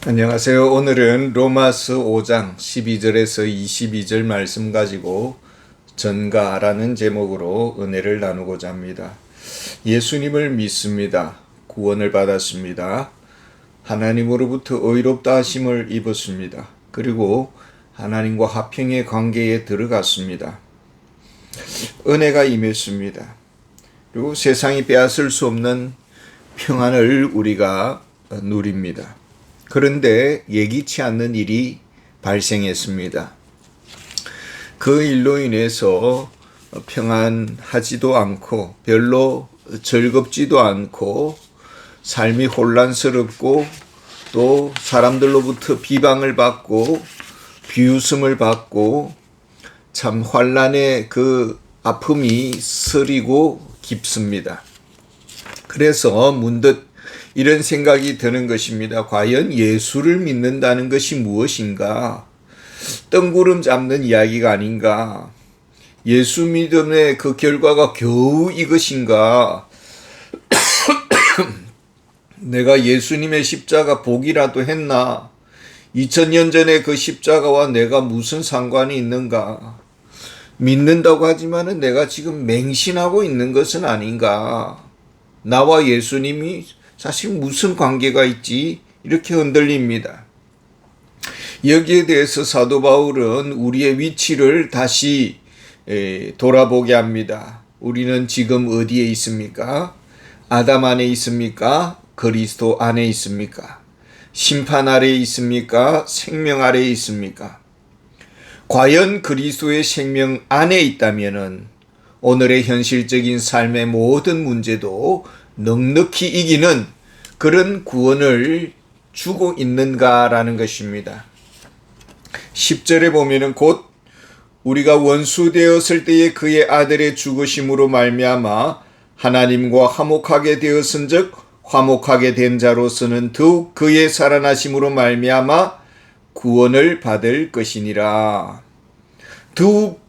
안녕하세요. 오늘은 로마서 5장 12절에서 22절 말씀 가지고 전가라는 제목으로 은혜를 나누고자 합니다. 예수님을 믿습니다. 구원을 받았습니다. 하나님으로부터 의롭다 하심을 입었습니다. 그리고 하나님과 화평의 관계에 들어갔습니다. 은혜가 임했습니다. 그리고 세상이 빼앗을 수 없는 평안을 우리가 누립니다. 그런데 예기치 않는 일이 발생했습니다. 그 일로 인해서 평안하지도 않고 별로 즐겁지도 않고 삶이 혼란스럽고 또 사람들로부터 비방을 받고 비웃음을 받고 참 환난의 그 아픔이 서리고 깊습니다. 그래서 문득 이런 생각이 드는 것입니다. 과연 예수를 믿는다는 것이 무엇인가? 뜬구름 잡는 이야기가 아닌가? 예수 믿음의 그 결과가 겨우 이것인가? 내가 예수님의 십자가 복이라도 했나? 2000년 전에 그 십자가와 내가 무슨 상관이 있는가? 믿는다고 하지만은 내가 지금 맹신하고 있는 것은 아닌가? 나와 예수님이 사실 무슨 관계가 있지? 이렇게 흔들립니다. 여기에 대해서 사도 바울은 우리의 위치를 다시 돌아보게 합니다. 우리는 지금 어디에 있습니까? 아담 안에 있습니까? 그리스도 안에 있습니까? 심판 아래에 있습니까? 생명 아래에 있습니까? 과연 그리스도의 생명 안에 있다면은 오늘의 현실적인 삶의 모든 문제도 넉넉히 이기는 그런 구원을 주고 있는가라는 것입니다. 10절에 보면은 곧 우리가 원수 되었을 때에 그의 아들의 죽으심으로 말미암아 하나님과 화목하게 되었은즉 화목하게 된 자로서는 더욱 그의 살아나심으로 말미암아 구원을 받을 것이니라. 더욱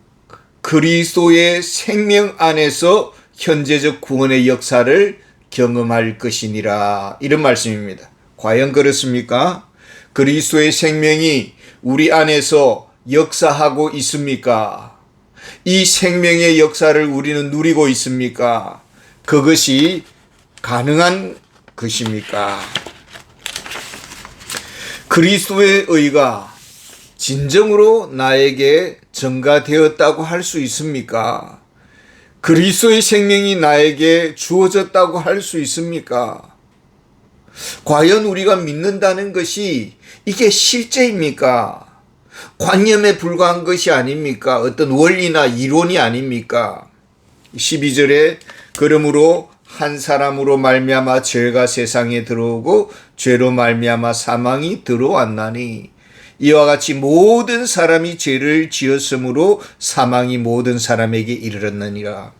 그리스도의 생명 안에서 현재적 구원의 역사를 경험할 것이니라. 이런 말씀입니다. 과연 그렇습니까? 그리스도의 생명이 우리 안에서 역사하고 있습니까? 이 생명의 역사를 우리는 누리고 있습니까? 그것이 가능한 것입니까? 그리스도의 의가 진정으로 나에게 전가되었다고 할 수 있습니까? 그리스도의 생명이 나에게 주어졌다고 할 수 있습니까? 과연 우리가 믿는다는 것이 이게 실제입니까? 관념에 불과한 것이 아닙니까? 어떤 원리나 이론이 아닙니까? 12절에 그러므로 한 사람으로 말미암아 죄가 세상에 들어오고 죄로 말미암아 사망이 들어왔나니 이와 같이 모든 사람이 죄를 지었으므로 사망이 모든 사람에게 이르렀느니라.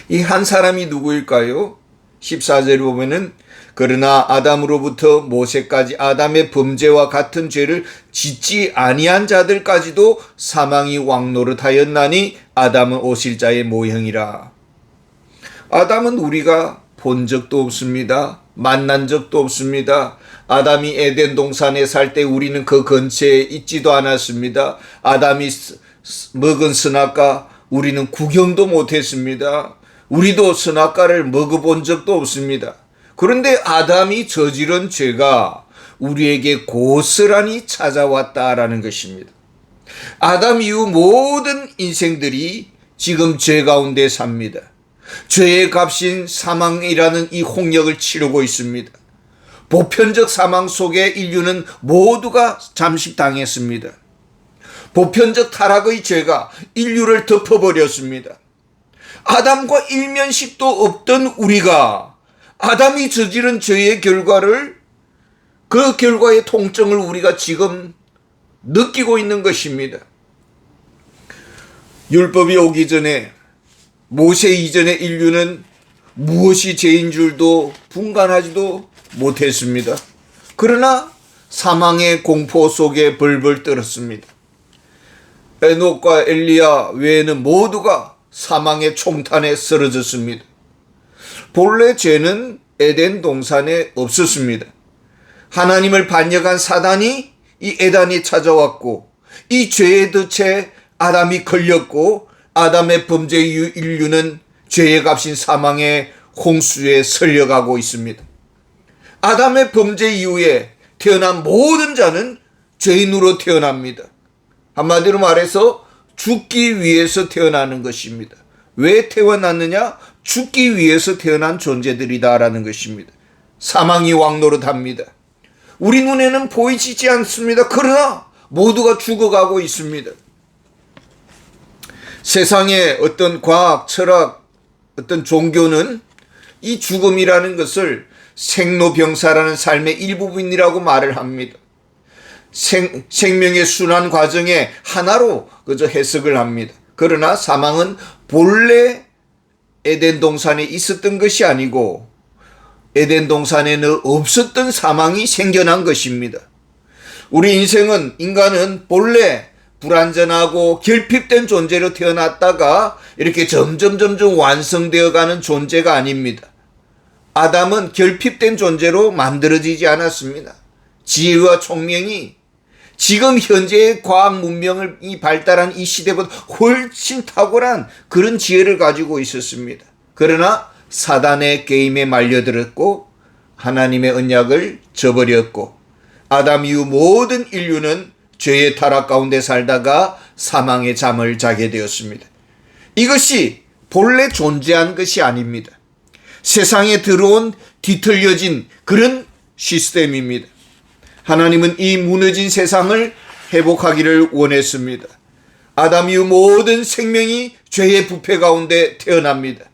이 한 사람이 누구일까요? 14절에 보면은 그러나 아담으로부터 모세까지 아담의 범죄와 같은 죄를 짓지 아니한 자들까지도 사망이 왕노릇하였나니 아담은 오실자의 모형이라. 아담은 우리가 본 적도 없습니다. 만난 적도 없습니다. 아담이 에덴 동산에 살 때 우리는 그 근처에 있지도 않았습니다. 아담이 먹은 선악과 우리는 구경도 못했습니다. 우리도 선악과를 먹어본 적도 없습니다. 그런데 아담이 저지른 죄가 우리에게 고스란히 찾아왔다라는 것입니다. 아담 이후 모든 인생들이 지금 죄 가운데 삽니다. 죄의 값인 사망이라는 이 홍역을 치르고 있습니다. 보편적 사망 속에 인류는 모두가 잠식당했습니다. 보편적 타락의 죄가 인류를 덮어버렸습니다. 아담과 일면식도 없던 우리가 아담이 저지른 죄의 결과를 그 결과의 통증을 우리가 지금 느끼고 있는 것입니다. 율법이 오기 전에 모세 이전의 인류는 무엇이 죄인 줄도 분간하지도 못했습니다. 그러나 사망의 공포 속에 벌벌 떨었습니다. 에녹과 엘리야 외에는 모두가 사망의 총탄에 쓰러졌습니다. 본래 죄는 에덴 동산에 없었습니다. 하나님을 반역한 사단이 이 에단이 찾아왔고, 이 죄의 덫에 아담이 걸렸고, 아담의 범죄 인류는 죄의 값인 사망의 홍수에 설려가고 있습니다. 아담의 범죄 이후에 태어난 모든 자는 죄인으로 태어납니다. 한마디로 말해서 죽기 위해서 태어나는 것입니다. 왜 태어났느냐? 죽기 위해서 태어난 존재들이다라는 것입니다. 사망이 왕노릇합니다. 우리 눈에는 보이지 않습니다. 그러나 모두가 죽어가고 있습니다. 세상의 어떤 과학, 철학, 어떤 종교는 이 죽음이라는 것을 생로병사라는 삶의 일부분이라고 말을 합니다. 생명의 순환 과정의 하나로 그저 해석을 합니다. 그러나 사망은 본래 에덴 동산에 있었던 것이 아니고 에덴 동산에는 없었던 사망이 생겨난 것입니다. 우리 인간은 본래 불완전하고 결핍된 존재로 태어났다가 이렇게 점점 완성되어 가는 존재가 아닙니다. 아담은 결핍된 존재로 만들어지지 않았습니다. 지혜와 총명이 지금 현재의 과학 문명이 발달한 이 시대보다 훨씬 탁월한 그런 지혜를 가지고 있었습니다. 그러나 사단의 게임에 말려들었고 하나님의 언약을 저버렸고 아담 이후 모든 인류는 죄의 타락 가운데 살다가 사망의 잠을 자게 되었습니다. 이것이 본래 존재한 것이 아닙니다. 세상에 들어온 뒤틀려진 그런 시스템입니다. 하나님은 이 무너진 세상을 회복하기를 원했습니다. 아담 이후 모든 생명이 죄의 부패 가운데 태어납니다.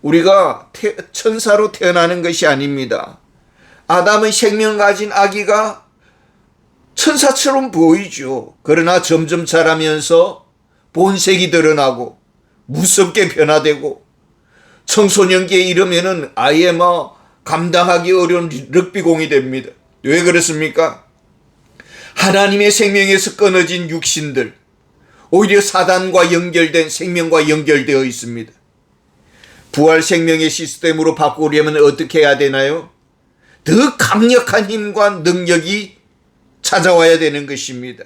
우리가 천사로 태어나는 것이 아닙니다. 아담의 생명 가진 아기가 천사처럼 보이죠. 그러나 점점 자라면서 본색이 드러나고 무섭게 변화되고 청소년기에 이르면은 아예 감당하기 어려운 럭비공이 됩니다. 왜 그렇습니까? 하나님의 생명에서 끊어진 육신들, 오히려 사단과 연결된 생명과 연결되어 있습니다. 부활 생명의 시스템으로 바꾸려면 어떻게 해야 되나요? 더 강력한 힘과 능력이 찾아와야 되는 것입니다.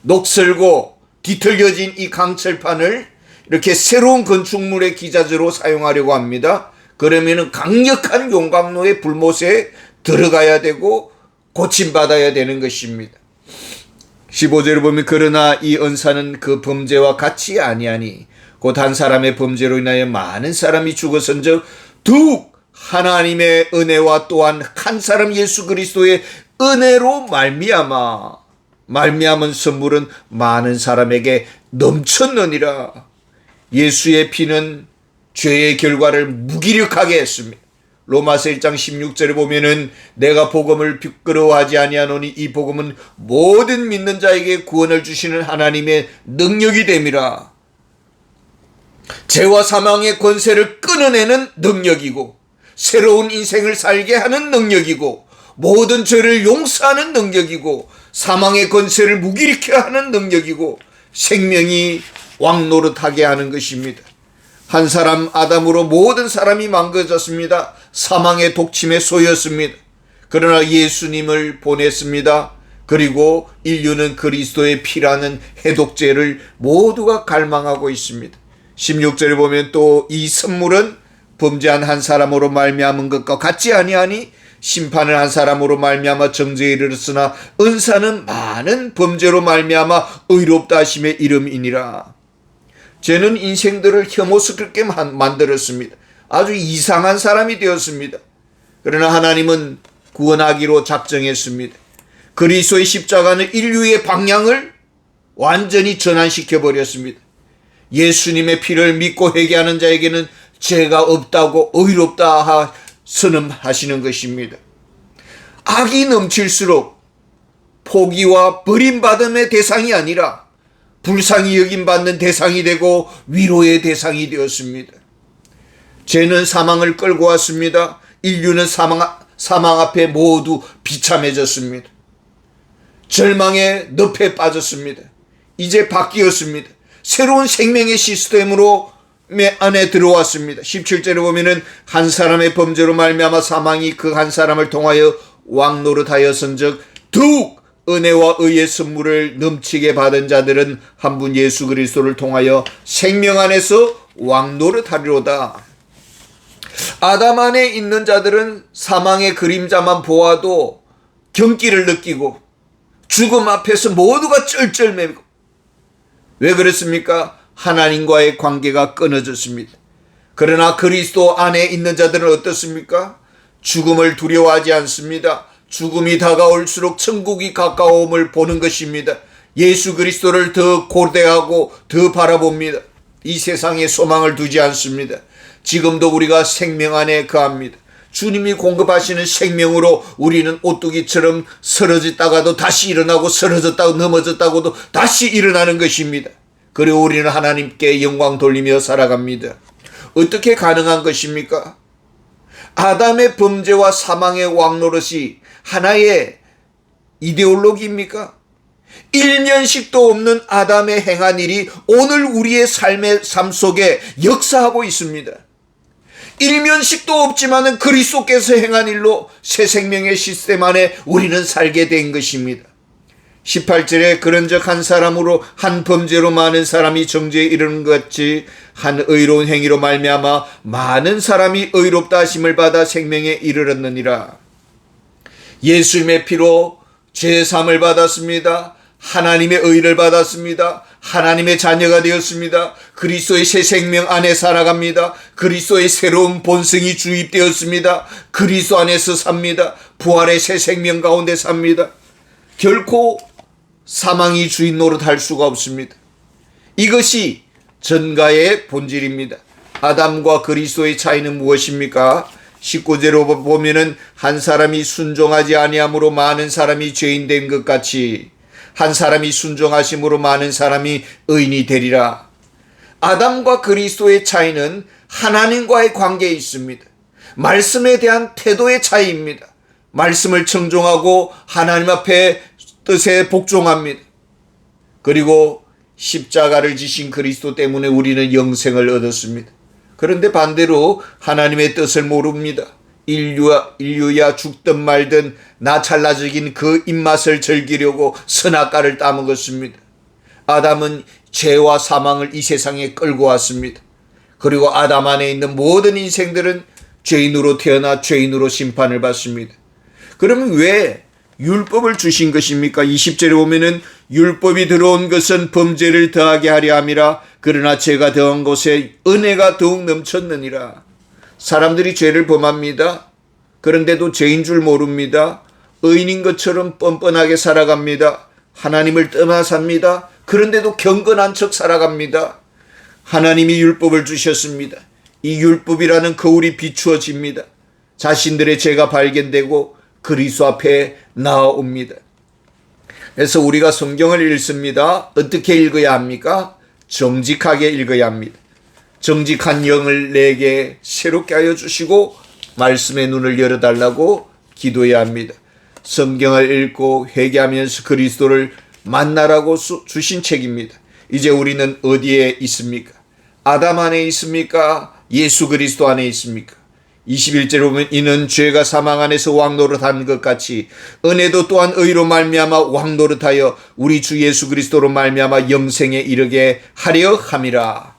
녹슬고 뒤틀려진 이 강철판을 이렇게 새로운 건축물의 기자재로 사용하려고 합니다. 그러면은 강력한 용광로의 불못에 들어가야 되고 고침받아야 되는 것입니다. 15절을 보면 그러나 이 언사는 그 범죄와 같이 아니하니 곧 한 사람의 범죄로 인하여 많은 사람이 죽었은즉 더욱 하나님의 은혜와 또한 한 사람 예수 그리스도의 은혜로 말미암은 선물은 많은 사람에게 넘쳤느니라. 예수의 피는 죄의 결과를 무기력하게 했습니다. 로마서 1장 16절에 보면은 내가 복음을 부끄러워하지 아니하노니 이 복음은 모든 믿는 자에게 구원을 주시는 하나님의 능력이 됨이라. 죄와 사망의 권세를 끊어내는 능력이고 새로운 인생을 살게 하는 능력이고 모든 죄를 용서하는 능력이고 사망의 권세를 무기력케 하는 능력이고 생명이 왕노릇하게 하는 것입니다. 한 사람 아담으로 모든 사람이 망가졌습니다. 사망의 독침에 쏘였습니다. 그러나 예수님을 보냈습니다. 그리고 인류는 그리스도의 피라는 해독제를 모두가 갈망하고 있습니다. 16절에 보면 또 이 선물은 범죄한 한 사람으로 말미암은 것과 같지 아니하니 심판을 한 사람으로 말미암아 정죄에 이르렀으나 은사는 많은 범죄로 말미암아 의롭다 하심의 이름이니라. 죄는 인생들을 혐오스럽게 만들었습니다. 아주 이상한 사람이 되었습니다. 그러나 하나님은 구원하기로 작정했습니다. 그리스도의 십자가는 인류의 방향을 완전히 전환시켜 버렸습니다. 예수님의 피를 믿고 회개하는 자에게는 죄가 없다고 의롭다 선언하시는 것입니다. 악이 넘칠수록 포기와 버림받음의 대상이 아니라 불쌍히 여김받는 대상이 되고 위로의 대상이 되었습니다. 죄는 사망을 끌고 왔습니다. 인류는 사망 앞에 모두 비참해졌습니다. 절망의 늪에 빠졌습니다. 이제 바뀌었습니다. 새로운 생명의 시스템으로 안에 들어왔습니다. 17절에 보면은 한 사람의 범죄로 말미암아 사망이 그 한 사람을 통하여 왕노릇하였은즉 더욱 은혜와 의의 선물을 넘치게 받은 자들은 한 분 예수 그리스도를 통하여 생명 안에서 왕노릇하리로다. 아담 안에 있는 자들은 사망의 그림자만 보아도 경기를 느끼고 죽음 앞에서 모두가 쩔쩔매고, 왜 그렇습니까? 하나님과의 관계가 끊어졌습니다. 그러나 그리스도 안에 있는 자들은 어떻습니까? 죽음을 두려워하지 않습니다. 죽음이 다가올수록 천국이 가까움을 보는 것입니다. 예수 그리스도를 더 고대하고 더 바라봅니다. 이 세상에 소망을 두지 않습니다. 지금도 우리가 생명 안에 거합니다. 주님이 공급하시는 생명으로 우리는 오뚜기처럼 쓰러졌다가도 다시 일어나고, 쓰러졌다고 넘어졌다고도 다시 일어나는 것입니다. 그리고 우리는 하나님께 영광 돌리며 살아갑니다. 어떻게 가능한 것입니까? 아담의 범죄와 사망의 왕노릇이 하나의 이데올로기입니까? 일면식도 없는 아담의 행한 일이 오늘 우리의 삶 속에 역사하고 있습니다. 일면식도 없지만은 그리스도께서 행한 일로 새 생명의 시스템 안에 우리는 살게 된 것입니다. 18절에 그런즉 한 사람으로 한 범죄로 많은 사람이 정죄에 이르는 것 같이 한 의로운 행위로 말미암아 많은 사람이 의롭다 하심을 받아 생명에 이르렀느니라. 예수님의 피로 죄 사함을 받았습니다. 하나님의 의를 받았습니다. 하나님의 자녀가 되었습니다. 그리스도의 새 생명 안에 살아갑니다. 그리스도의 새로운 본성이 주입되었습니다. 그리스도 안에서 삽니다. 부활의 새 생명 가운데 삽니다. 결코 사망이 주인 노릇할 수가 없습니다. 이것이 전가의 본질입니다. 아담과 그리스도의 차이는 무엇입니까? 19절로 보면은 한 사람이 순종하지 아니함으로 많은 사람이 죄인 된 것 같이 한 사람이 순종하심으로 많은 사람이 의인이 되리라. 아담과 그리스도의 차이는 하나님과의 관계에 있습니다. 말씀에 대한 태도의 차이입니다. 말씀을 청종하고 하나님 앞에 뜻에 복종합니다. 그리고 십자가를 지신 그리스도 때문에 우리는 영생을 얻었습니다. 그런데 반대로 하나님의 뜻을 모릅니다. 인류야 죽든 말든 나 찰나적인 그 입맛을 즐기려고 선악과를 따먹었습니다. 아담은 죄와 사망을 이 세상에 끌고 왔습니다. 그리고 아담 안에 있는 모든 인생들은 죄인으로 태어나 죄인으로 심판을 받습니다. 그러면 왜 율법을 주신 것입니까? 20절에 보면은 율법이 들어온 것은 범죄를 더하게 하려 함이라. 그러나 죄가 더한 곳에 은혜가 더욱 넘쳤느니라. 사람들이 죄를 범합니다. 그런데도 죄인 줄 모릅니다. 의인인 것처럼 뻔뻔하게 살아갑니다. 하나님을 떠나 삽니다. 그런데도 경건한 척 살아갑니다. 하나님이 율법을 주셨습니다. 이 율법이라는 거울이 비추어집니다. 자신들의 죄가 발견되고 그리스도 앞에 나아옵니다. 그래서 우리가 성경을 읽습니다. 어떻게 읽어야 합니까? 정직하게 읽어야 합니다. 정직한 영을 내게 새롭게 하여 주시고 말씀의 눈을 열어달라고 기도해야 합니다. 성경을 읽고 회개하면서 그리스도를 만나라고 주신 책입니다. 이제 우리는 어디에 있습니까? 아담 안에 있습니까? 예수 그리스도 안에 있습니까? 21절에 보면 이는 죄가 사망 안에서 왕노릇한 것 같이 은혜도 또한 의로 말미암아 왕노릇하여 우리 주 예수 그리스도로 말미암아 영생에 이르게 하려 함이라.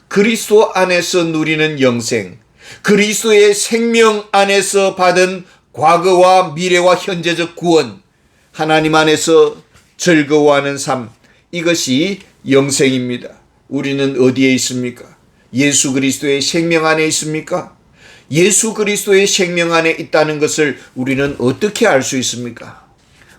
그리스도 안에서 누리는 영생, 그리스도의 생명 안에서 받은 과거와 미래와 현재적 구원, 하나님 안에서 즐거워하는 삶, 이것이 영생입니다. 우리는 어디에 있습니까? 예수 그리스도의 생명 안에 있습니까? 예수 그리스도의 생명 안에 있다는 것을 우리는 어떻게 알 수 있습니까?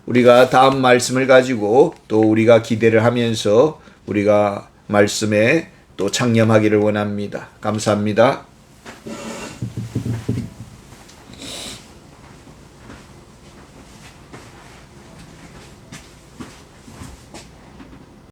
우리가 다음 말씀을 가지고 또 우리가 기대를 하면서 우리가 말씀에 또 창념하기를 원합니다. 감사합니다.